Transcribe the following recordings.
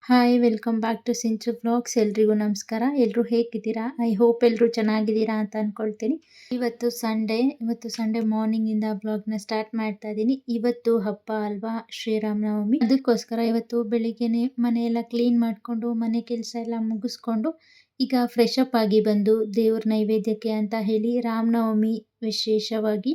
Hi welcome back to Sinchu vlogs. ಎಲ್ರಿಗೂ ನಮಸ್ಕಾರ. ಎಲ್ಲರೂ ಹೇಗಿದ್ದೀರಾ? ಐ ಹೋಪ್ ಎಲ್ಲರೂ ಚೆನ್ನಾಗಿದ್ದೀರಾ ಅಂತ ಅಂದ್ಕೊಳ್ತೀನಿ. ಇವತ್ತು ಸಂಡೇ ಮಾರ್ನಿಂಗಿಂದ ಬ್ಲಾಗ್ನ ಸ್ಟಾರ್ಟ್ ಮಾಡ್ತಾ ಇದ್ದೀನಿ. ಇವತ್ತು ಹಬ್ಬ ಅಲ್ವಾ, ಶ್ರೀರಾಮನವಮಿ. ಅದಕ್ಕೋಸ್ಕರ ಇವತ್ತು ಬೆಳಿಗ್ಗೆನೆ ಮನೆಯೆಲ್ಲ ಕ್ಲೀನ್ ಮಾಡಿಕೊಂಡು ಮನೆ ಕೆಲಸ ಎಲ್ಲ ಮುಗಿಸ್ಕೊಂಡು ಈಗ ಫ್ರೆಶ್ ಅಪ್ ಆಗಿ ಬಂದು ದೇವ್ರ ನೈವೇದ್ಯಕ್ಕೆ ಅಂತ ಹೇಳಿ ರಾಮನವಮಿ ವಿಶೇಷವಾಗಿ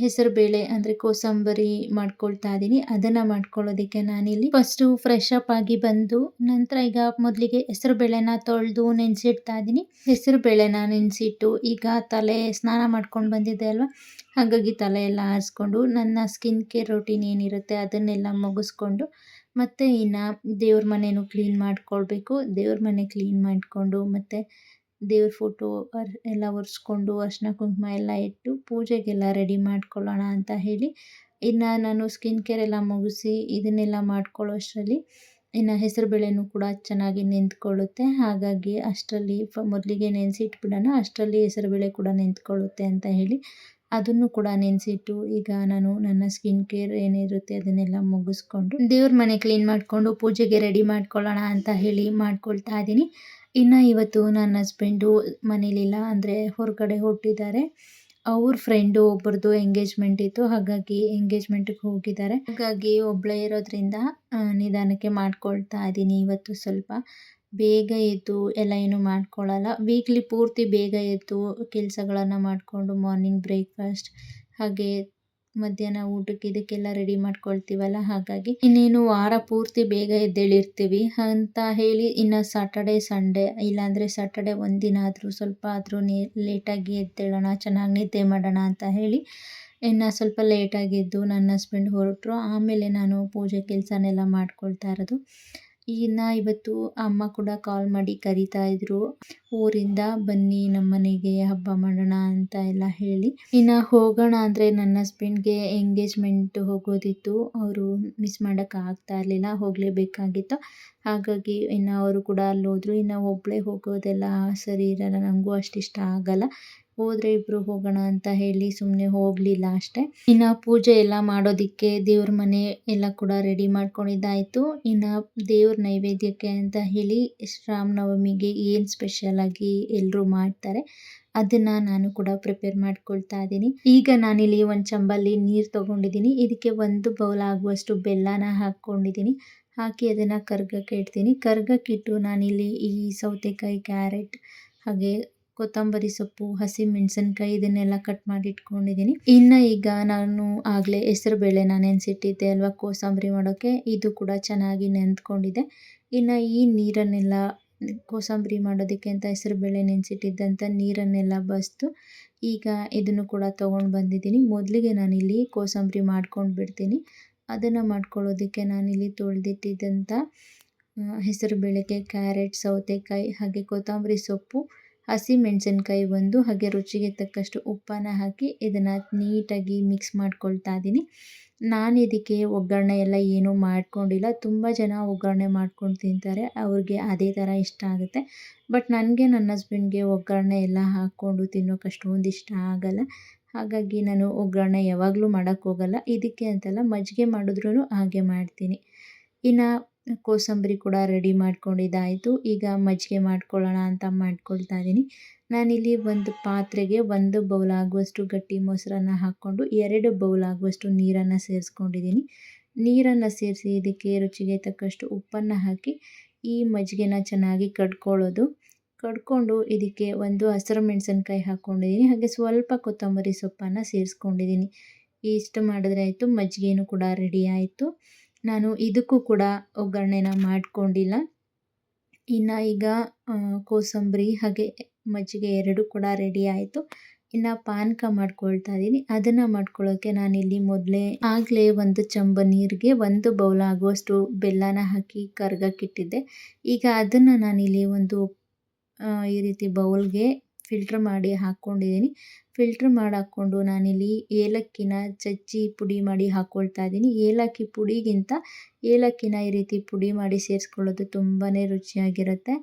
ಹೆಸರುಬೇಳೆ ಅಂದರೆ ಕೋಸಂಬರಿ ಮಾಡ್ಕೊಳ್ತಾ ಇದ್ದೀನಿ. ಅದನ್ನು ಮಾಡ್ಕೊಳ್ಳೋದಕ್ಕೆ ನಾನಿಲ್ಲಿ ಫಸ್ಟು ಫ್ರೆಶ್ ಅಪ್ ಆಗಿ ಬಂದು ನಂತರ ಈಗ ಮೊದಲಿಗೆ ಹೆಸರುಬೇಳೆನ ತೊಳೆದು ನೆನೆಸಿಡ್ತಾ ಇದ್ದೀನಿ. ಹೆಸರುಬೇಳೆನ ನೆನೆಸಿಟ್ಟು ಈಗ ತಲೆ ಸ್ನಾನ ಮಾಡ್ಕೊಂಡು ಬಂದಿದ್ದೆ ಅಲ್ವಾ, ಹಾಗಾಗಿ ತಲೆ ಎಲ್ಲ ಆರಿಸ್ಕೊಂಡು ನನ್ನ ಸ್ಕಿನ್ ಕೇರ್ ರೂಟೀನ್ ಏನಿರುತ್ತೆ ಅದನ್ನೆಲ್ಲ ಮುಗಿಸ್ಕೊಂಡು ಮತ್ತು ಇನ್ನು ದೇವ್ರ ಮನೆಯೂ ಕ್ಲೀನ್ ಮಾಡ್ಕೊಳ್ಬೇಕು. ದೇವ್ರ ಮನೆ ಕ್ಲೀನ್ ಮಾಡಿಕೊಂಡು ಮತ್ತು ದೇವ್ರ ಫೋಟೋ ಎಲ್ಲ ಒರೆಸ್ಕೊಂಡು ಅರಿಶಿನ ಕುಂಕುಮ ಎಲ್ಲ ಇಟ್ಟು ಪೂಜೆಗೆಲ್ಲ ರೆಡಿ ಮಾಡ್ಕೊಳ್ಳೋಣ ಅಂತ ಹೇಳಿ ಇನ್ನು ನಾನು ಸ್ಕಿನ್ ಕೇರ್ ಎಲ್ಲ ಮುಗಿಸಿ ಇದನ್ನೆಲ್ಲ ಮಾಡ್ಕೊಳ್ಳೋ ಅಷ್ಟರಲ್ಲಿ ಇನ್ನು ಹೆಸರುಬೇಳೆನೂ ಕೂಡ ಚೆನ್ನಾಗಿ ನೆಂದ್ಕೊಳ್ಳುತ್ತೆ. ಹಾಗಾಗಿ ಅಷ್ಟರಲ್ಲಿ ಮೊದಲಿಗೆ ನೆನೆಸಿಟ್ಬಿಡೋಣ, ಅಷ್ಟರಲ್ಲಿ ಹೆಸರುಬೇಳೆ ಕೂಡ ನೆಂದ್ಕೊಳ್ಳುತ್ತೆ ಅಂತ ಹೇಳಿ ಅದನ್ನು ಕೂಡ ನೆನೆಸಿಟ್ಟು ಈಗ ನಾನು ನನ್ನ ಸ್ಕಿನ್ ಕೇರ್ ಏನಿರುತ್ತೆ ಅದನ್ನೆಲ್ಲ ಮುಗಿಸ್ಕೊಂಡು ದೇವ್ರ ಮನೆ ಕ್ಲೀನ್ ಮಾಡಿಕೊಂಡು ಪೂಜೆಗೆ ರೆಡಿ ಮಾಡ್ಕೊಳ್ಳೋಣ ಅಂತ ಹೇಳಿ ಮಾಡ್ಕೊಳ್ತಾ ಇದ್ದೀನಿ. ಇನ್ನು ಇವತ್ತು ನನ್ನ ಹಸ್ಬೆಂಡು ಮನೇಲಿಲ್ಲ, ಅಂದರೆ ಹೊರಗಡೆ ಹೊರಟಿದ್ದಾರೆ. ಅವ್ರ ಫ್ರೆಂಡು ಒಬ್ಬರದು ಎಂಗೇಜ್ಮೆಂಟ್ ಇತ್ತು, ಹಾಗಾಗಿ ಎಂಗೇಜ್ಮೆಂಟಿಗೆ ಹೋಗಿದ್ದಾರೆ. ಹಾಗಾಗಿ ಒಬ್ಬಳೇ ಇರೋದ್ರಿಂದ ನಿಧಾನಕ್ಕೆ ಮಾಡ್ಕೊಳ್ತಾ ಇದ್ದೀನಿ. ಇವತ್ತು ಸ್ವಲ್ಪ ಬೇಗ ಎದ್ದು ಎಲ್ಲ ಏನು ಮಾಡ್ಕೊಳ್ಳಲ್ಲ. ವೀಕ್ಲಿ ಪೂರ್ತಿ ಬೇಗ ಎದ್ದು ಕೆಲಸಗಳನ್ನು ಮಾಡಿಕೊಂಡು ಮಾರ್ನಿಂಗ್ ಬ್ರೇಕ್ಫಾಸ್ಟ್ ಹಾಗೆ ಮಧ್ಯಾಹ್ನ ಊಟಕ್ಕೆ ಇದಕ್ಕೆಲ್ಲ ರೆಡಿ ಮಾಡ್ಕೊಳ್ತೀವಲ್ಲ, ಹಾಗಾಗಿ ಇನ್ನೇನು ವಾರ ಪೂರ್ತಿ ಬೇಗ ಎದ್ದೇಳಿರ್ತೀವಿ ಅಂತ ಹೇಳಿ ಇನ್ನು ಸಾಟರ್ಡೆ ಸಂಡೇ ಇಲ್ಲಾಂದರೆ ಸಾಟರ್ಡೆ ಒಂದಿನ ಆದರೂ ಸ್ವಲ್ಪ ಆದರೂ ಲೇಟಾಗಿ ಎದ್ದೇಳೋಣ, ಚೆನ್ನಾಗಿ ನಿದ್ದೆ ಮಾಡೋಣ ಅಂತ ಹೇಳಿ ಇನ್ನು ಸ್ವಲ್ಪ ಲೇಟಾಗಿ ಎದ್ದು ನನ್ನ ಹಸ್ಬೆಂಡ್ ಹೊರಟರು. ಆಮೇಲೆ ನಾನು ಪೂಜೆ ಕೆಲಸನೆಲ್ಲ ಮಾಡ್ಕೊಳ್ತಾ ಇರೋದು. ಇನ್ನು ಇವತ್ತು ಅಮ್ಮ ಕೂಡ ಕಾಲ್ ಮಾಡಿ ಕರೀತಾ ಇದ್ರು, ಊರಿಂದ ಬನ್ನಿ ನಮ್ಮ ಮನೆಗೆ ಹಬ್ಬ ಮಾಡೋಣ ಅಂತ ಎಲ್ಲ ಹೇಳಿ. ಇನ್ನು ಹೋಗೋಣ ಅಂದರೆ ನನ್ನ ಹಸ್ಬೆಂಡ್ಗೆ ಎಂಗೇಜ್ಮೆಂಟ್ ಹೋಗೋದಿತ್ತು, ಅವರು ಮಿಸ್ ಮಾಡೋಕ್ಕೆ ಆಗ್ತಾ ಇರಲಿಲ್ಲ, ಹೋಗಲೇಬೇಕಾಗಿತ್ತು. ಹಾಗಾಗಿ ಇನ್ನು ಅವರು ಕೂಡ ಅಲ್ಲಿ ಹೋದರು. ಇನ್ನು ಒಬ್ಬಳೇ ಹೋಗೋದೆಲ್ಲ ಸರಿ ಇರಲ್ಲ, ನನಗೂ ಅಷ್ಟಿಷ್ಟ ಆಗಲ್ಲ. ಹೋದರೆ ಇಬ್ಬರು ಹೋಗೋಣ ಅಂತ ಹೇಳಿ ಸುಮ್ಮನೆ ಹೋಗಲಿಲ್ಲ ಅಷ್ಟೇ. ಇನ್ನು ಪೂಜೆ ಎಲ್ಲ ಮಾಡೋದಕ್ಕೆ ದೇವ್ರ ಮನೆ ಎಲ್ಲ ಕೂಡ ರೆಡಿ ಮಾಡ್ಕೊಂಡಿದ್ದಾಯಿತು. ಇನ್ನು ದೇವ್ರ ನೈವೇದ್ಯಕ್ಕೆ ಅಂತ ಹೇಳಿ ಶ್ರೀರಾಮನವಮಿಗೆ ಏನು ಸ್ಪೆಷಲಾಗಿ ಎಲ್ಲರೂ ಮಾಡ್ತಾರೆ ಅದನ್ನು ನಾನು ಕೂಡ ಪ್ರಿಪೇರ್ ಮಾಡ್ಕೊಳ್ತಾ ಇದ್ದೀನಿ. ಈಗ ನಾನಿಲ್ಲಿ ಒಂದು ಚಂಬಲ್ಲಿ ನೀರು ತೊಗೊಂಡಿದ್ದೀನಿ, ಇದಕ್ಕೆ 1 ಬೌಲ್ ಆಗುವಷ್ಟು ಬೆಲ್ಲನ ಹಾಕ್ಕೊಂಡಿದ್ದೀನಿ. ಹಾಕಿ ಅದನ್ನು ಕರ್ಗಕ್ಕೆ ಇಡ್ತೀನಿ. ಕರ್ಗಕ್ಕಿಟ್ಟು ನಾನಿಲ್ಲಿ ಈ ಸೌತೆಕಾಯಿ, ಕ್ಯಾರೆಟ್ ಹಾಗೆ ಕೊತ್ತಂಬರಿ ಸೊಪ್ಪು, ಹಸಿಮೆಣಸಿನ್ಕಾಯಿ ಇದನ್ನೆಲ್ಲ ಕಟ್ ಮಾಡಿ ಇಟ್ಕೊಂಡಿದ್ದೀನಿ. ಇನ್ನು ಈಗ ನಾನು ಆಗಲೇ ಹೆಸರುಬೇಳೆನ ನೆನೆಸಿಟ್ಟಿದ್ದೆ ಅಲ್ವಾ ಕೋಸಂಬರಿ ಮಾಡೋಕ್ಕೆ, ಇದು ಕೂಡ ಚೆನ್ನಾಗಿ ನೆಂದ್ಕೊಂಡಿದೆ. ಇನ್ನು ಈ ನೀರನ್ನೆಲ್ಲ ಕೋಸಂಬರಿ ಮಾಡೋದಕ್ಕೆ ಅಂತ ಹೆಸರುಬೇಳೆ ನೆನೆಸಿಟ್ಟಿದ್ದಂಥ ನೀರನ್ನೆಲ್ಲ ಬಸಿದು ಈಗ ಇದನ್ನು ಕೂಡ ತೊಗೊಂಡು ಬಂದಿದ್ದೀನಿ. ಮೊದಲಿಗೆ ನಾನಿಲ್ಲಿ ಕೋಸಂಬರಿ ಮಾಡ್ಕೊಂಡು ಬಿಡ್ತೀನಿ. ಅದನ್ನು ಮಾಡ್ಕೊಳ್ಳೋದಕ್ಕೆ ನಾನಿಲ್ಲಿ ತೊಳೆದಿಟ್ಟಿದ್ದಂಥ ಹೆಸರುಬೇಳೆಗೆ ಕ್ಯಾರೆಟ್, ಸೌತೆಕಾಯಿ ಹಾಗೆ ಕೊತ್ತಂಬರಿ ಸೊಪ್ಪು, ಹಸಿಮೆಣಸಿನ್ಕಾಯಿ 1 ಹಾಗೆ ರುಚಿಗೆ ತಕ್ಕಷ್ಟು ಉಪ್ಪನ್ನು ಹಾಕಿ ಇದನ್ನು ನೀಟಾಗಿ ಮಿಕ್ಸ್ ಮಾಡ್ಕೊಳ್ತಾ ಇದ್ದೀನಿ. ನಾನು ಇದಕ್ಕೆ ಒಗ್ಗರಣೆ ಎಲ್ಲ ಏನೂ ಮಾಡ್ಕೊಂಡಿಲ್ಲ. ತುಂಬ ಜನ ಒಗ್ಗರಣೆ ಮಾಡ್ಕೊಂಡು ತಿಂತಾರೆ, ಅವ್ರಿಗೆ ಅದೇ ಥರ ಇಷ್ಟ ಆಗುತ್ತೆ. ಬಟ್ ನನಗೆ ನನ್ನ ಹಸ್ಬೆಂಡ್ಗೆ ಒಗ್ಗರಣೆ ಎಲ್ಲ ಹಾಕ್ಕೊಂಡು ತಿನ್ನೋಕೆ ಅಷ್ಟೊಂದು ಇಷ್ಟ ಆಗಲ್ಲ. ಹಾಗಾಗಿ ನಾನು ಒಗ್ಗರಣೆ ಯಾವಾಗಲೂ ಮಾಡೋಕ್ಕೋಗಲ್ಲ. ಇದಕ್ಕೆ ಅಂತಲ್ಲ, ಮಜ್ಜಿಗೆ ಮಾಡಿದ್ರೂ ಹಾಗೆ ಮಾಡ್ತೀನಿ. ಇನ್ನು ಕೋಸಂಬರಿ ಕೂಡ ರೆಡಿ ಮಾಡ್ಕೊಂಡಿದ್ದಾಯಿತು. ಈಗ ಮಜ್ಜಿಗೆ ಮಾಡ್ಕೊಳ್ಳೋಣ ಅಂತ ಮಾಡ್ಕೊಳ್ತಾ ಇದ್ದೀನಿ. ನಾನಿಲ್ಲಿ ಒಂದು ಪಾತ್ರೆಗೆ 1 ಬೌಲ್ ಆಗುವಷ್ಟು ಗಟ್ಟಿ ಮೊಸರನ್ನು ಹಾಕ್ಕೊಂಡು 2 ಬೌಲ್ ಆಗುವಷ್ಟು ನೀರನ್ನು ಸೇರಿಸ್ಕೊಂಡಿದ್ದೀನಿ. ನೀರನ್ನು ಸೇರಿಸಿ ಇದಕ್ಕೆ ರುಚಿಗೆ ತಕ್ಕಷ್ಟು ಉಪ್ಪನ್ನು ಹಾಕಿ ಈ ಮಜ್ಜಿಗೆನ ಚೆನ್ನಾಗಿ ಕಡ್ಕೊಂಡು ಇದಕ್ಕೆ 1 ಹಸಿರು ಮೆಣಸಿನ್ಕಾಯಿ ಹಾಕ್ಕೊಂಡಿದ್ದೀನಿ, ಹಾಗೆ ಸ್ವಲ್ಪ ಕೊತ್ತಂಬರಿ ಸೊಪ್ಪನ್ನು ಸೇರಿಸ್ಕೊಂಡಿದ್ದೀನಿ. ಇಷ್ಟು ಮಾಡಿದ್ರೆ ಆಯಿತು, ಮಜ್ಜಿಗೆನೂ ಕೂಡ ರೆಡಿ ಆಯಿತು. ನಾನು ಇದಕ್ಕೂ ಕೂಡ ಒಗ್ಗರಣೆನ ಮಾಡ್ಕೊಂಡಿಲ್ಲ. ಇನ್ನು ಈಗ ಕೋಸಂಬರಿ ಹಾಗೆ ಮಜ್ಜಿಗೆ 2 ಕೂಡ ರೆಡಿ ಆಯಿತು. ಇನ್ನು ಪಾನಕ ಮಾಡ್ಕೊಳ್ತಾ ಇದ್ದೀನಿ. ಅದನ್ನು ಮಾಡ್ಕೊಳ್ಳೋಕ್ಕೆ ನಾನಿಲ್ಲಿ ಆಗಲೇ 1 ಚಂಬು ನೀರಿಗೆ 1 ಬೌಲ್ ಆಗುವಷ್ಟು ಬೆಲ್ಲನ ಹಾಕಿ ಕರ್ಗಕ್ಕಿಟ್ಟಿದ್ದೆ. ಈಗ ಅದನ್ನು ನಾನಿಲ್ಲಿ ಈ ರೀತಿ ಬೌಲ್ಗೆ ಫಿಲ್ಟ್ರ್ ಮಾಡಿ ಹಾಕ್ಕೊಂಡಿದ್ದೀನಿ. ಫಿಲ್ಟ್ರ್ ಮಾಡಿ ಹಾಕ್ಕೊಂಡು ನಾನಿಲ್ಲಿ ಏಲಕ್ಕಿನ ಚಚ್ಚಿ ಪುಡಿ ಮಾಡಿ ಹಾಕ್ಕೊಳ್ತಾ ಇದ್ದೀನಿ. ಏಲಕ್ಕಿ ಪುಡಿಗಿಂತ ಏಲಕ್ಕಿನ ಈ ರೀತಿ ಪುಡಿ ಮಾಡಿ ಸೇರಿಸ್ಕೊಳ್ಳೋದು ತುಂಬಾ ರುಚಿಯಾಗಿರುತ್ತೆ.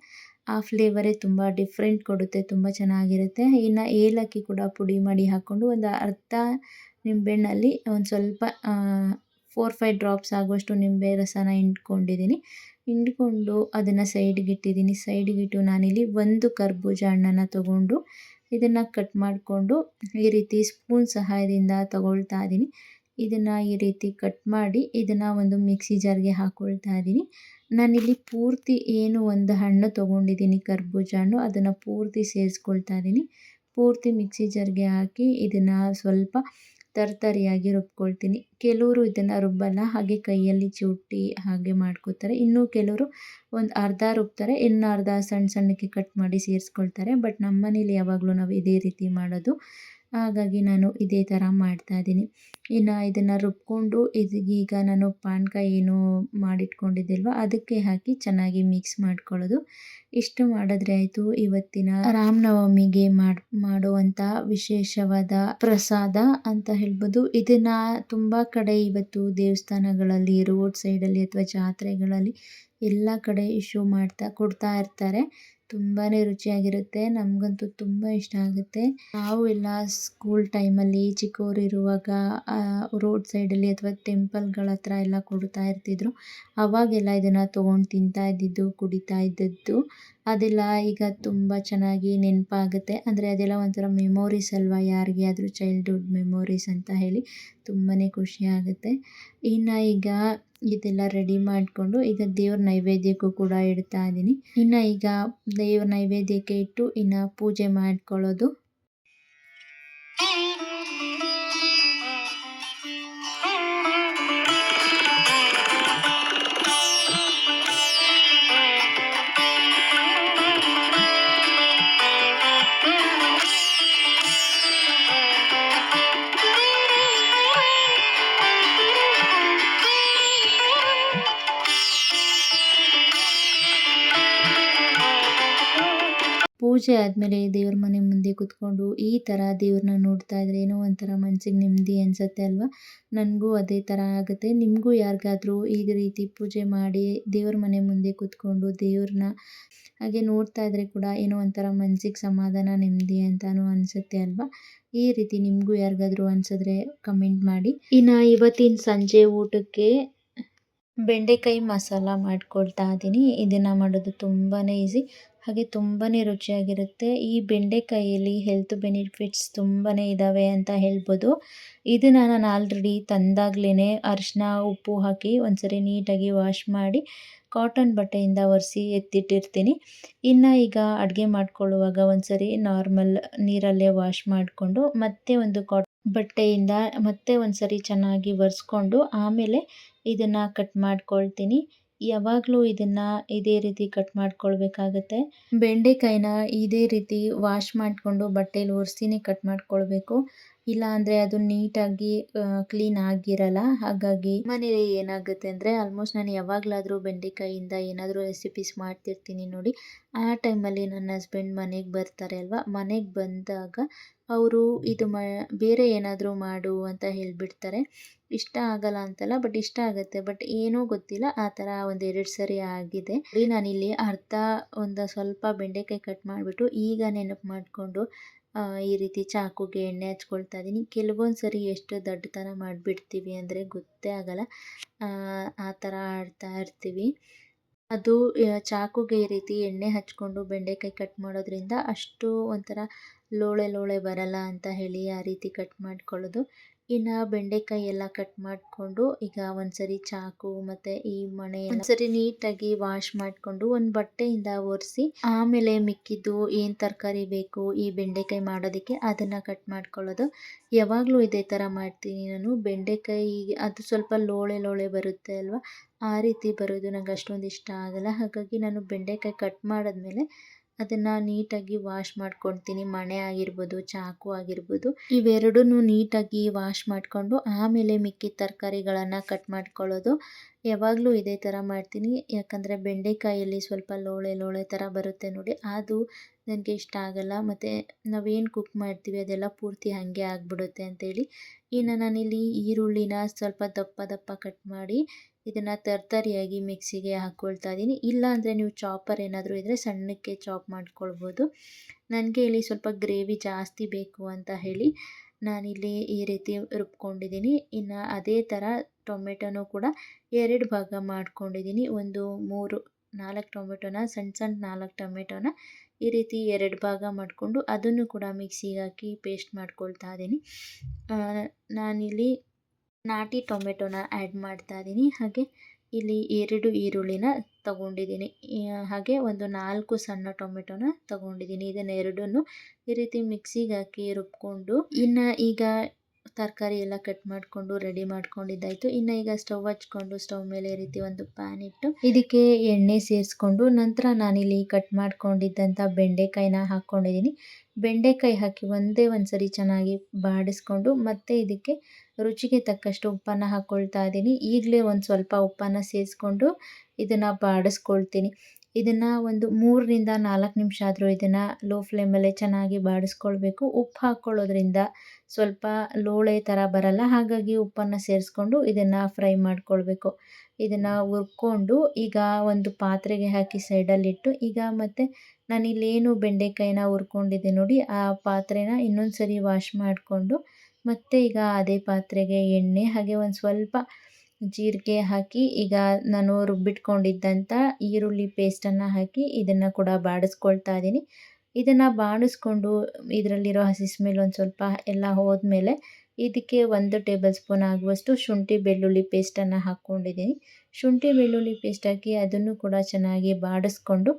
ಆ ಫ್ಲೇವರೇ ತುಂಬ ಡಿಫ್ರೆಂಟ್ ಕೊಡುತ್ತೆ, ತುಂಬ ಚೆನ್ನಾಗಿರುತ್ತೆ. ಇನ್ನು ಏಲಕ್ಕಿ ಕೂಡ ಪುಡಿ ಮಾಡಿ ಹಾಕ್ಕೊಂಡು ಒಂದು ಅರ್ಧ ನಿಂಬೆಹಣ್ಣಲ್ಲಿ ಒಂದು ಸ್ವಲ್ಪ 4-5 ಡ್ರಾಪ್ಸ್ ಆಗುವಷ್ಟು ನಿಂಬೆ ರಸನ ಹಿಂಡ್ಕೊಂಡಿದ್ದೀನಿ. ಹಿಂಡ್ಕೊಂಡು ಅದನ್ನು ಸೈಡ್ಗಿಟ್ಟಿದ್ದೀನಿ. ಸೈಡ್ಗಿಟ್ಟು ನಾನಿಲ್ಲಿ ಒಂದು ಕರ್ಬೂಜ ಹಣ್ಣನ್ನು ತೊಗೊಂಡು ಇದನ್ನು ಕಟ್ ಮಾಡಿಕೊಂಡು ಈ ರೀತಿ ಸ್ಪೂನ್ ಸಹಾಯದಿಂದ ತಗೊಳ್ತಾ ಇದ್ದೀನಿ. ಇದನ್ನು ಈ ರೀತಿ ಕಟ್ ಮಾಡಿ ಇದನ್ನು ಒಂದು ಮಿಕ್ಸಿ ಜಾರ್ಗೆ ಹಾಕ್ಕೊಳ್ತಾ ಇದ್ದೀನಿ. ನಾನಿಲ್ಲಿ ಪೂರ್ತಿ ಏನು ಒಂದು ಹಣ್ಣು ತೊಗೊಂಡಿದ್ದೀನಿ ಕರ್ಬೂಜ ಹಣ್ಣು, ಅದನ್ನು ಪೂರ್ತಿ ಸೇರಿಸ್ಕೊಳ್ತಾ ಇದ್ದೀನಿ. ಪೂರ್ತಿ ಮಿಕ್ಸಿ ಜಾರ್ಗೆ ಹಾಕಿ ಇದನ್ನು ಸ್ವಲ್ಪ ತರ್ತರಿಯಾಗಿ ರುಬ್ಕೊಳ್ತೀನಿ. ಕೆಲವರು ಇದನ್ನು ರುಬ್ಬಲ್ಲ, ಹಾಗೆ ಕೈಯಲ್ಲಿ ಚಿವುಟಿ ಹಾಗೆ ಮಾಡ್ಕೋತಾರೆ. ಇನ್ನು ಕೆಲವರು ಒಂದು ಅರ್ಧ ರುಬ್ತಾರೆ, ಇನ್ನು ಅರ್ಧ ಸಣ್ಣ ಸಣ್ಣಕ್ಕೆ ಕಟ್ ಮಾಡಿ ಸೇರಿಸ್ಕೊಳ್ತಾರೆ. ಬಟ್ ನಮ್ಮ ಮನೇಲಿ ಯಾವಾಗಲೂ ನಾವು ಇದೇ ರೀತಿ ಮಾಡೋದು. ಹಾಗಾಗಿ ನಾನು ಇದೇ ಥರ ಮಾಡ್ತಾಯಿದ್ದೀನಿ. ಇನ್ನು ಇದನ್ನು ರುಬ್ಕೊಂಡು ಈಗ ನಾನು ಪಾನಕ ಏನು ಮಾಡಿಟ್ಕೊಂಡಿದ್ದಿಲ್ವ ಅದಕ್ಕೆ ಹಾಕಿ ಚೆನ್ನಾಗಿ ಮಿಕ್ಸ್ ಮಾಡ್ಕೊಳ್ಳೋದು. ಇಷ್ಟು ಮಾಡಿದ್ರೆ ಆಯಿತು ಇವತ್ತಿನ ರಾಮನವಮಿಗೆ ಮಾಡುವಂಥ ವಿಶೇಷವಾದ ಪ್ರಸಾದ ಅಂತ ಹೇಳ್ಬೋದು. ಇದನ್ನು ತುಂಬ ಕಡೆ ಇವತ್ತು ದೇವಸ್ಥಾನಗಳಲ್ಲಿ, ರೋಡ್ ಸೈಡಲ್ಲಿ ಅಥವಾ ಜಾತ್ರೆಗಳಲ್ಲಿ ಎಲ್ಲ ಕಡೆ ಇಶ್ಯೂ ಕೊಡ್ತಾ ಇರ್ತಾರೆ. ತುಂಬಾ ರುಚಿಯಾಗಿರುತ್ತೆ. ನಮಗಂತೂ ತುಂಬ ಇಷ್ಟ ಆಗುತ್ತೆ. ನಾವು ಎಲ್ಲ ಸ್ಕೂಲ್ ಟೈಮಲ್ಲಿ ಚಿಕ್ಕವರಿರುವಾಗ ರೋಡ್ ಸೈಡಲ್ಲಿ ಅಥವಾ ಟೆಂಪಲ್ಗಳ ಹತ್ರ ಎಲ್ಲ ಕೊಡ್ತಾ ಇರ್ತಿದ್ರು. ಅವಾಗೆಲ್ಲ ಇದನ್ನು ತೊಗೊಂಡು ತಿಂತಾ ಇದ್ದಿದ್ದು, ಕುಡಿತಾ ಇದ್ದದ್ದು ಅದೆಲ್ಲ ಈಗ ತುಂಬ ಚೆನ್ನಾಗಿ ನೆನಪಾಗುತ್ತೆ. ಅಂದರೆ ಅದೆಲ್ಲ ಒಂಥರ ಮೆಮೊರೀಸ್ ಅಲ್ವಾ, ಯಾರಿಗೆ ಆದರೂ ಚೈಲ್ಡ್ಹುಡ್ ಮೆಮೊರೀಸ್ ಅಂತ ಹೇಳಿ ತುಂಬಾ ಖುಷಿ ಆಗುತ್ತೆ. ಇನ್ನು ಈಗ ಇದೆಲ್ಲ ರೆಡಿ ಮಾಡಿಕೊಂಡು ಈಗ ದೇವ್ರ ನೈವೇದ್ಯಕ್ಕೂ ಕೂಡ ಇಡ್ತಾ ಇದ್ದೀನಿ. ಇನ್ನು ಈಗ ದೇವ್ರ ನೈವೇದ್ಯಕ್ಕೆ ಇಟ್ಟು ಇನ್ನು ಪೂಜೆ ಮಾಡ್ಕೊಳ್ಳೋದು. ಪೂಜೆ ಆದಮೇಲೆ ದೇವ್ರ ಮನೆ ಮುಂದೆ ಕೂತ್ಕೊಂಡು ಈ ಥರ ದೇವ್ರನ್ನ ನೋಡ್ತಾ ಇದ್ರೆ ಏನೋ ಒಂಥರ ಮನಸ್ಸಿಗೆ ನೆಮ್ಮದಿ ಅನಿಸುತ್ತೆ ಅಲ್ವಾ. ನನಗೂ ಅದೇ ಥರ ಆಗುತ್ತೆ. ನಿಮಗೂ ಯಾರಿಗಾದ್ರೂ ಈ ರೀತಿ ಪೂಜೆ ಮಾಡಿ ದೇವ್ರ ಮನೆ ಮುಂದೆ ಕೂತ್ಕೊಂಡು ದೇವ್ರನ್ನ ಹಾಗೆ ನೋಡ್ತಾ ಇದ್ರೆ ಕೂಡ ಏನೋ ಒಂಥರ ಮನಸ್ಸಿಗೆ ಸಮಾಧಾನ, ನೆಮ್ಮದಿ ಅಂತಲೂ ಅನಿಸುತ್ತೆ ಅಲ್ವಾ. ಈ ರೀತಿ ನಿಮಗೂ ಯಾರಿಗಾದ್ರೂ ಅನಿಸಿದ್ರೆ ಕಮೆಂಟ್ ಮಾಡಿ. ಇನ್ನು ಇವತ್ತಿನ ಸಂಜೆ ಊಟಕ್ಕೆ ಬೆಂಡೆಕಾಯಿ ಮಸಾಲ ಮಾಡ್ಕೊಳ್ತಾ ಇದ್ದೀನಿ. ಇದನ್ನು ಮಾಡೋದು ತುಂಬಾ ಈಸಿ, ಹಾಗೆ ತುಂಬಾ ರುಚಿಯಾಗಿರುತ್ತೆ. ಈ ಬೆಂಡೆಕಾಯಿಯಲ್ಲಿ ಹೆಲ್ತ್ ಬೆನಿಫಿಟ್ಸ್ ತುಂಬಾ ಇದ್ದಾವೆ ಅಂತ ಹೇಳ್ಬೋದು. ಇದನ್ನು ನಾನು ಆಲ್ರೆಡಿ ತಂದಾಗಲೇ ಅರಿಶಿನ ಉಪ್ಪು ಹಾಕಿ ಒಂದ್ಸರಿ ನೀಟಾಗಿ ವಾಶ್ ಮಾಡಿ ಕಾಟನ್ ಬಟ್ಟೆಯಿಂದ ಒರೆಸಿ ಎತ್ತಿಟ್ಟಿರ್ತೀನಿ. ಇನ್ನು ಈಗ ಅಡುಗೆ ಮಾಡ್ಕೊಳ್ಳುವಾಗ ಒಂದ್ಸರಿ ನಾರ್ಮಲ್ ನೀರಲ್ಲೇ ವಾಶ್ ಮಾಡಿಕೊಂಡು ಮತ್ತೆ ಒಂದು ಬಟ್ಟೆಯಿಂದ ಮತ್ತೆ ಒಂದ್ಸರಿ ಚೆನ್ನಾಗಿ ಒರೆಸ್ಕೊಂಡು ಆಮೇಲೆ ಇದನ್ನು ಕಟ್ ಮಾಡ್ಕೊಳ್ತೀನಿ. ಯಾವಾಗಲೂ ಇದನ್ನು ಇದೇ ರೀತಿ ಕಟ್ ಮಾಡ್ಕೊಳ್ಬೇಕಾಗತ್ತೆ. ಬೆಂಡೆಕಾಯಿನ ಇದೇ ರೀತಿ ವಾಶ್ ಮಾಡಿಕೊಂಡು ಬಟ್ಟೆಯಲ್ಲಿ ಒರೆಸಿನೇ ಕಟ್ ಮಾಡ್ಕೊಳ್ಬೇಕು. ಇಲ್ಲ ಅಂದರೆ ಅದು ನೀಟಾಗಿ ಕ್ಲೀನ್ ಆಗಿರಲ್ಲ. ಹಾಗಾಗಿ ಮನೇಲಿ ಏನಾಗುತ್ತೆ ಅಂದರೆ ಆಲ್ಮೋಸ್ಟ್ ನಾನು ಯಾವಾಗಲಾದರೂ ಬೆಂಡೆಕಾಯಿಯಿಂದ ಏನಾದರೂ ರೆಸಿಪೀಸ್ ಮಾಡ್ತಿರ್ತೀನಿ ನೋಡಿ. ಆ ಟೈಮಲ್ಲಿ ನನ್ನ ಹಸ್ಬೆಂಡ್ ಮನೆಗೆ ಬರ್ತಾರೆ ಅಲ್ವಾ, ಮನೆಗೆ ಬಂದಾಗ ಅವರು ಇದು ಬೇರೆ ಏನಾದರೂ ಮಾಡು ಅಂತ ಹೇಳಿಬಿಡ್ತಾರೆ. ಇಷ್ಟ ಆಗಲ್ಲ ಅಂತಲ್ಲ, ಬಟ್ ಇಷ್ಟ ಆಗುತ್ತೆ. ಬಟ್ ಏನೋ ಗೊತ್ತಿಲ್ಲ, ಆ ಥರ ಒಂದೆರಡು ಸರಿ ಆಗಿದೆ. ನಾನಿಲ್ಲಿ ಒಂದು ಸ್ವಲ್ಪ ಬೆಂಡೆಕಾಯಿ ಕಟ್ ಮಾಡಿಬಿಟ್ಟು ಈಗ ನೆನಪು ಮಾಡಿಕೊಂಡು ಈ ರೀತಿ ಚಾಕುಗೆ ಎಣ್ಣೆ ಹಚ್ಕೊಳ್ತಾ ಇದ್ದೀನಿ. ಕೆಲವೊಂದು ಸರಿ ಎಷ್ಟು ದಡ್ಡತನ ಮಾಡಿಬಿಡ್ತೀವಿ ಅಂದರೆ ಗೊತ್ತೇ ಆಗಲ್ಲ, ಆ ಥರ ಆಡ್ತಾ ಇರ್ತೀವಿ. ಅದು ಚಾಕುಗೆ ಈ ರೀತಿ ಎಣ್ಣೆ ಹಚ್ಕೊಂಡು ಬೆಂಡೆಕಾಯಿ ಕಟ್ ಮಾಡೋದ್ರಿಂದ ಅಷ್ಟು ಒಂಥರ ಲೋಳೆ ಲೋಳೆ ಬರಲ್ಲ ಅಂತ ಹೇಳಿ ಆ ರೀತಿ ಕಟ್ ಮಾಡ್ಕೊಳ್ಳೋದು. ಇನ್ನು ಬೆಂಡೆಕಾಯಿ ಎಲ್ಲ ಕಟ್ ಮಾಡಿಕೊಂಡು ಈಗ ಒಂದ್ಸರಿ ಚಾಕು ಮತ್ತು ಈ ಮಣೆ ಒಂದ್ಸರಿ ನೀಟಾಗಿ ವಾಶ್ ಮಾಡಿಕೊಂಡು ಒಂದು ಬಟ್ಟೆಯಿಂದ ಒರೆಸಿ ಆಮೇಲೆ ಮಿಕ್ಕಿದ್ದು ಏನು ತರಕಾರಿ ಬೇಕು ಈ ಬೆಂಡೆಕಾಯಿ ಮಾಡೋದಕ್ಕೆ ಅದನ್ನು ಕಟ್ ಮಾಡ್ಕೊಳ್ಳೋದು. ಯಾವಾಗಲೂ ಇದೇ ಥರ ಮಾಡ್ತೀನಿ ನಾನು. ಬೆಂಡೆಕಾಯಿ ಅದು ಸ್ವಲ್ಪ ಲೋಳೆ ಲೋಳೆ ಬರುತ್ತೆ ಅಲ್ವಾ, ಆ ರೀತಿ ಬರೋದು ನಂಗೆ ಅಷ್ಟೊಂದು ಇಷ್ಟ ಆಗಲ್ಲ. ಹಾಗಾಗಿ ನಾನು ಬೆಂಡೆಕಾಯಿ ಕಟ್ ಮಾಡಿದ್ಮೇಲೆ ಅದನ್ನು ನೀಟಾಗಿ ವಾಶ್ ಮಾಡ್ಕೊಳ್ತೀನಿ. ಮಣೆ ಆಗಿರ್ಬೋದು, ಚಾಕು ಆಗಿರ್ಬೋದು, ಇವೆರಡನ್ನೂ ನೀಟಾಗಿ ವಾಶ್ ಮಾಡಿಕೊಂಡು ಆಮೇಲೆ ಮಿಕ್ಕಿದ ತರಕಾರಿಗಳನ್ನು ಕಟ್ ಮಾಡ್ಕೊಳ್ಳೋದು. ಯಾವಾಗಲೂ ಇದೇ ಥರ ಮಾಡ್ತೀನಿ. ಯಾಕಂದರೆ ಬೆಂಡೆಕಾಯಲ್ಲಿ ಸ್ವಲ್ಪ ಲೋಳೆ ಲೋಳೆ ಥರ ಬರುತ್ತೆ ನೋಡಿ, ಅದು ನನಗೆ ಇಷ್ಟ ಆಗಲ್ಲ. ಮತ್ತು ನಾವೇನು ಕುಕ್ ಮಾಡ್ತೀವಿ ಅದೆಲ್ಲ ಪೂರ್ತಿ ಹಾಗೆ ಆಗಿಬಿಡುತ್ತೆ ಅಂತೇಳಿ. ಇನ್ನು ನಾನಿಲ್ಲಿ ಈರುಳ್ಳಿನ ಸ್ವಲ್ಪ ದಪ್ಪ ದಪ್ಪ ಕಟ್ ಮಾಡಿ ಇದನ್ನು ತರ್ತರಿಯಾಗಿ ಮಿಕ್ಸಿಗೆ ಹಾಕ್ಕೊಳ್ತಾ ಇದ್ದೀನಿ. ಇಲ್ಲ ಅಂದರೆ ನೀವು ಚಾಪರ್ ಏನಾದರೂ ಇದ್ದರೆ ಸಣ್ಣಕ್ಕೆ ಚಾಪ್ ಮಾಡ್ಕೊಳ್ಬೋದು. ನನಗೆ ಇಲ್ಲಿ ಸ್ವಲ್ಪ ಗ್ರೇವಿ ಜಾಸ್ತಿ ಬೇಕು ಅಂತ ಹೇಳಿ ನಾನಿಲ್ಲಿ ಈ ರೀತಿ ರುಬ್ಕೊಂಡಿದ್ದೀನಿ. ಇನ್ನು ಅದೇ ಥರ ಟೊಮೆಟೊನೂ ಕೂಡ 2 ಭಾಗ ಮಾಡ್ಕೊಂಡಿದ್ದೀನಿ. ಒಂದು 4 ಟೊಮೆಟೊನ ಸಣ್ಣ 4 ಟೊಮೆಟೊನ ಈ ರೀತಿ 2 ಭಾಗ ಮಾಡಿಕೊಂಡು ಅದನ್ನು ಕೂಡ ಮಿಕ್ಸಿಗೆ ಹಾಕಿ ಪೇಸ್ಟ್ ಮಾಡ್ಕೊಳ್ತಾ ಇದ್ದೀನಿ. ನಾನಿಲ್ಲಿ ನಾಟಿ ಟೊಮೆಟೊನ ಆ್ಯಡ್ ಮಾಡ್ತಾ ಇದ್ದೀನಿ. ಹಾಗೆ ಇಲ್ಲಿ 2 ಈರುಳ್ಳಿನ ತಗೊಂಡಿದ್ದೀನಿ. ಹಾಗೆ ಒಂದು 4 ಸಣ್ಣ ಟೊಮೆಟೊನ ತಗೊಂಡಿದ್ದೀನಿ. ಇದನ್ನೆರಡನ್ನು ಈ ರೀತಿ ಮಿಕ್ಸಿಗೆ ಹಾಕಿ ರುಬ್ಕೊಂಡು ಈಗ ತರಕಾರಿ ಎಲ್ಲ ಕಟ್ ಮಾಡಿಕೊಂಡು ರೆಡಿ ಮಾಡ್ಕೊಂಡಿದ್ದಾಯಿತು. ಇನ್ನು ಈಗ ಸ್ಟವ್ ಹಚ್ಕೊಂಡು ಸ್ಟವ್ ಮೇಲೆ ಈ ರೀತಿ ಒಂದು ಪ್ಯಾನ್ ಇಟ್ಟು ಇದಕ್ಕೆ ಎಣ್ಣೆ ಸೇರಿಸ್ಕೊಂಡು ನಂತರ ನಾನಿಲ್ಲಿ ಕಟ್ ಮಾಡ್ಕೊಂಡಿದ್ದಂಥ ಬೆಂಡೆಕಾಯಿನ ಹಾಕ್ಕೊಂಡಿದ್ದೀನಿ. ಬೆಂಡೆಕಾಯಿ ಹಾಕಿ ಒಂದೇ ಒಂದು ಸರಿ ಚೆನ್ನಾಗಿ ಬಾಡಿಸ್ಕೊಂಡು ಮತ್ತೆ ಇದಕ್ಕೆ ರುಚಿಗೆ ತಕ್ಕಷ್ಟು ಉಪ್ಪನ್ನು ಹಾಕ್ಕೊಳ್ತಾ ಇದ್ದೀನಿ. ಈಗಲೇ ಒಂದು ಸ್ವಲ್ಪ ಉಪ್ಪನ್ನು ಸೇರಿಸ್ಕೊಂಡು ಇದನ್ನು ಬಾಡಿಸ್ಕೊಳ್ತೀನಿ. ಇದನ್ನು ಒಂದು 3ರಿಂದ 4 ನಿಮಿಷ ಆದರೂ ಇದನ್ನು ಲೋ ಫ್ಲೇಮಲ್ಲೇ ಚೆನ್ನಾಗಿ ಬಾಡಿಸ್ಕೊಳ್ಬೇಕು. ಉಪ್ಪು ಹಾಕ್ಕೊಳ್ಳೋದ್ರಿಂದ ಸ್ವಲ್ಪ ಲೋಳೆ ಥರ ಬರಲ್ಲ, ಹಾಗಾಗಿ ಉಪ್ಪನ್ನು ಸೇರಿಸ್ಕೊಂಡು ಇದನ್ನು ಫ್ರೈ ಮಾಡ್ಕೊಳ್ಬೇಕು. ಇದನ್ನು ಹುರ್ಕೊಂಡು ಈಗ ಒಂದು ಪಾತ್ರೆಗೆ ಹಾಕಿ ಸೈಡಲ್ಲಿಟ್ಟು ಈಗ ಮತ್ತೆ ನಾನಿಲ್ಲೇನು ಬೆಂಡೆಕಾಯಿನ ಹುರ್ಕೊಂಡಿದ್ದೆ ನೋಡಿ, ಆ ಪಾತ್ರೆನ ಇನ್ನೊಂದು ಸರಿ ವಾಶ್ ಮಾಡಿಕೊಂಡು ಮತ್ತೆ ಈಗ ಅದೇ ಪಾತ್ರೆಗೆ ಎಣ್ಣೆ ಹಾಗೆ ಒಂದು ಸ್ವಲ್ಪ ಜೀರಿಗೆ ಹಾಕಿ ಈಗ ನಾನು ರುಬ್ಬಿಟ್ಕೊಂಡಿದ್ದಂಥ ಈರುಳ್ಳಿ ಪೇಸ್ಟನ್ನು ಹಾಕಿ ಇದನ್ನು ಕೂಡ ಬಾಡಿಸ್ಕೊಳ್ತಾ ಇದ್ದೀನಿ. ಇದನ್ನು ಬಾಡಿಸ್ಕೊಂಡು ಇದರಲ್ಲಿರೋ ಹಸಿ ಸ್ಮೆಲ್ ಒಂದು ಸ್ವಲ್ಪ ಎಲ್ಲ ಹೋದ್ಮೇಲೆ ಇದಕ್ಕೆ 1 ಟೇಬಲ್ ಸ್ಪೂನ್ ಆಗುವಷ್ಟು ಶುಂಠಿ ಬೆಳ್ಳುಳ್ಳಿ ಪೇಸ್ಟನ್ನು ಹಾಕ್ಕೊಂಡಿದ್ದೀನಿ. ಶುಂಠಿ ಬೆಳ್ಳುಳ್ಳಿ ಪೇಸ್ಟ್ ಹಾಕಿ ಅದನ್ನು ಕೂಡ ಚೆನ್ನಾಗಿ ಬಾಡಿಸ್ಕೊಂಡು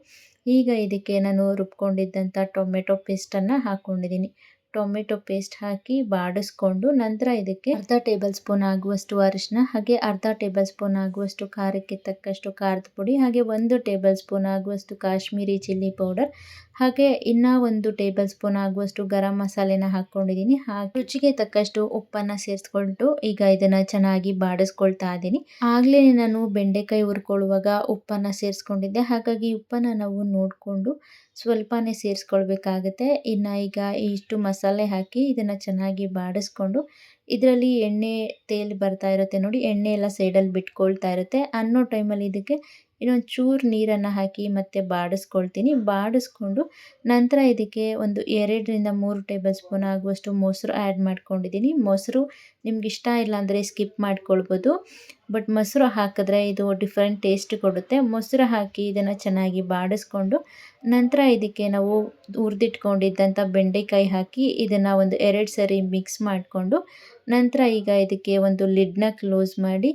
ಈಗ ಇದಕ್ಕೆ ನಾನು ರುಬ್ಕೊಂಡಿದ್ದಂಥ ಟೊಮೆಟೊ ಪೇಸ್ಟನ್ನು ಹಾಕ್ಕೊಂಡಿದ್ದೀನಿ. ಟೊಮೆಟೊ ಪೇಸ್ಟ್ ಹಾಕಿ ಬಾಡಿಸ್ಕೊಂಡು ನಂತರ ಇದಕ್ಕೆ ಅರ್ಧ ಟೇಬಲ್ ಸ್ಪೂನ್ ಆಗುವಷ್ಟು ಅರಿಶಿನ ಹಾಗೆ ಅರ್ಧ ಟೇಬಲ್ ಸ್ಪೂನ್ ಆಗುವಷ್ಟು ಖಾರಕ್ಕೆ ತಕ್ಕಷ್ಟು ಖಾರದ ಪುಡಿ ಹಾಗೆ 1 ಟೇಬಲ್ ಸ್ಪೂನ್ ಆಗುವಷ್ಟು ಕಾಶ್ಮೀರಿ ಚಿಲ್ಲಿ ಪೌಡರ್ ಹಾಗೆ ಇನ್ನೂ 1 ಟೇಬಲ್ ಸ್ಪೂನ್ ಆಗುವಷ್ಟು ಗರಂ ಮಸಾಲೆನ ಹಾಕ್ಕೊಂಡಿದ್ದೀನಿ. ಹಾಗೆ ರುಚಿಗೆ ತಕ್ಕಷ್ಟು ಉಪ್ಪನ್ನು ಸೇರಿಸ್ಕೊಂಡು ಈಗ ಇದನ್ನು ಚೆನ್ನಾಗಿ ಬಾಡಿಸ್ಕೊಳ್ತಾ ಇದ್ದೀನಿ. ಆಗಲೇ ನಾನು ಬೆಂಡೆಕಾಯಿ ಹುರ್ಕೊಳ್ಳುವಾಗ ಉಪ್ಪನ್ನು ಸೇರಿಸ್ಕೊಂಡಿದ್ದೆ, ಹಾಗಾಗಿ ಉಪ್ಪನ್ನು ನಾವು ನೋಡಿಕೊಂಡು ಸ್ವಲ್ಪನೇ ಸೇರಿಸ್ಕೊಳ್ಬೇಕಾಗುತ್ತೆ. ಇನ್ನು ಈಗ ಇಷ್ಟು ಮಸಾಲೆ ಹಾಕಿ ಇದನ್ನು ಚೆನ್ನಾಗಿ ಬಾಡಿಸ್ಕೊಂಡು ಇದರಲ್ಲಿ ಎಣ್ಣೆ ತೇಲಿ ಬರ್ತಾ ಇರುತ್ತೆ ನೋಡಿ, ಎಣ್ಣೆ ಎಲ್ಲ ಸೈಡಲ್ಲಿ ಬಿಟ್ಕೊಳ್ತಾ ಇರುತ್ತೆ ಅನ್ನೋ ಟೈಮಲ್ಲಿ ಇದಕ್ಕೆ ಇನ್ನೊಂದು ಚೂರು ನೀರನ್ನು ಹಾಕಿ ಮತ್ತೆ ಬಾಡಿಸ್ಕೊಳ್ತೀನಿ. ಬಾಡಿಸ್ಕೊಂಡು ನಂತರ ಇದಕ್ಕೆ ಒಂದು 2ರಿಂದ 3 ಟೇಬಲ್ ಸ್ಪೂನ್ ಆಗುವಷ್ಟು ಮೊಸರು ಆ್ಯಡ್ ಮಾಡ್ಕೊಂಡಿದ್ದೀನಿ. ಮೊಸರು ನಿಮ್ಗೆ ಇಷ್ಟ ಇಲ್ಲ ಅಂದರೆ ಸ್ಕಿಪ್ ಮಾಡ್ಕೊಳ್ಬೋದು, ಬಟ್ ಮೊಸರು ಹಾಕಿದ್ರೆ ಇದು ಡಿಫ್ರೆಂಟ್ ಟೇಸ್ಟ್ ಕೊಡುತ್ತೆ. ಮೊಸರು ಹಾಕಿ ಇದನ್ನು ಚೆನ್ನಾಗಿ ಬಾಡಿಸ್ಕೊಂಡು ನಂತರ ಇದಕ್ಕೆ ನಾವು ಹುರಿದಿಟ್ಕೊಂಡಿದ್ದಂಥ ಬೆಂಡೆಕಾಯಿ ಹಾಕಿ ಇದನ್ನು ಒಂದು 2 ಸರಿ ಮಿಕ್ಸ್ ಮಾಡಿಕೊಂಡು ನಂತರ ಈಗ ಇದಕ್ಕೆ ಒಂದು ಲಿಡ್ನ ಕ್ಲೋಸ್ ಮಾಡಿ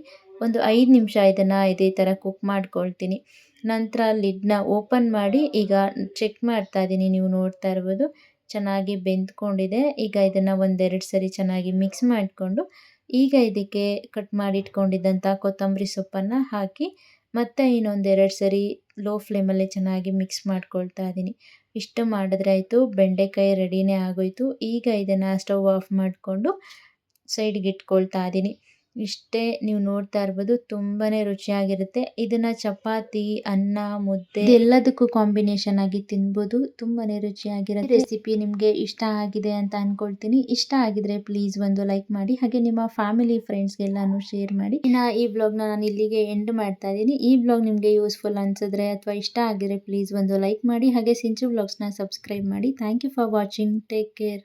ಒಂದು 5 ನಿಮಿಷ ಇದನ್ನು ಇದೇ ಥರ ಕುಕ್ ಮಾಡ್ಕೊಳ್ತೀನಿ. ನಂತರ ಲಿಡ್ನ ಓಪನ್ ಮಾಡಿ ಈಗ ಚೆಕ್ ಮಾಡ್ತಾ ಇದ್ದೀನಿ. ನೀವು ನೋಡ್ತಾ ಇರ್ಬೋದು ಚೆನ್ನಾಗಿ ಬೆಂದ್ಕೊಂಡಿದೆ. ಈಗ ಇದನ್ನು 1-2 ಸರಿ ಚೆನ್ನಾಗಿ ಮಿಕ್ಸ್ ಮಾಡಿಕೊಂಡು ಈಗ ಇದಕ್ಕೆ ಕಟ್ ಮಾಡಿ ಇಟ್ಕೊಂಡಿದ್ದಂಥ ಕೊತ್ತಂಬರಿ ಸೊಪ್ಪನ್ನು ಹಾಕಿ ಮತ್ತೆ ಇನ್ನೊಂದು 2 ಸರಿ ಲೋ ಫ್ಲೇಮಲ್ಲಿ ಚೆನ್ನಾಗಿ ಮಿಕ್ಸ್ ಮಾಡ್ಕೊಳ್ತಾ ಇದ್ದೀನಿ. ಇಷ್ಟು ಮಾಡಿದ್ರೆ ಆಯಿತು, ಬೆಂಡೆಕಾಯಿ ರೆಡಿನೇ ಆಗೋಯಿತು. ಈಗ ಇದನ್ನು ಸ್ಟವ್ ಆಫ್ ಮಾಡಿಕೊಂಡು ಸೈಡ್ಗೆ ಇಟ್ಕೊಳ್ತಾ ಇದ್ದೀನಿ. ಇಷ್ಟೇ, ನೀವು ನೋಡ್ತಾ ಇರ್ಬೋದು ತುಂಬಾ ರುಚಿಯಾಗಿರುತ್ತೆ. ಇದನ್ನು ಚಪಾತಿ, ಅನ್ನ, ಮುದ್ದೆ ಎಲ್ಲದಕ್ಕೂ ಕಾಂಬಿನೇಷನ್ ಆಗಿ ತಿನ್ಬೋದು. ತುಂಬಾ ರುಚಿಯಾಗಿರುತ್ತೆ. ರೆಸಿಪಿ ನಿಮಗೆ ಇಷ್ಟ ಆಗಿದೆ ಅಂತ ಅಂದ್ಕೊಳ್ತೀನಿ. ಇಷ್ಟ ಆಗಿದ್ರೆ ಪ್ಲೀಸ್ ಒಂದು ಲೈಕ್ ಮಾಡಿ ಹಾಗೆ ನಿಮ್ಮ ಫ್ಯಾಮಿಲಿ ಫ್ರೆಂಡ್ಸ್ಗೆಲ್ಲಾನು ಶೇರ್ ಮಾಡಿ. ಇನ್ನು ಈ ವ್ಲಾಗ್ನ ನಾನು ಇಲ್ಲಿಗೆ ಎಂಡ್ ಮಾಡ್ತಾ ಇದ್ದೀನಿ. ಈ ವ್ಲಾಗ್ ನಿಮಗೆ ಯೂಸ್ಫುಲ್ ಅನಿಸಿದ್ರೆ ಅಥವಾ ಇಷ್ಟ ಆಗಿದ್ರೆ ಪ್ಲೀಸ್ ಒಂದು ಲೈಕ್ ಮಾಡಿ ಹಾಗೆ ಸಿಂಚು ವ್ಲಾಗ್ಸ್ನ ಸಬ್ಸ್ಕ್ರೈಬ್ ಮಾಡಿ. Thank you for watching. Take care.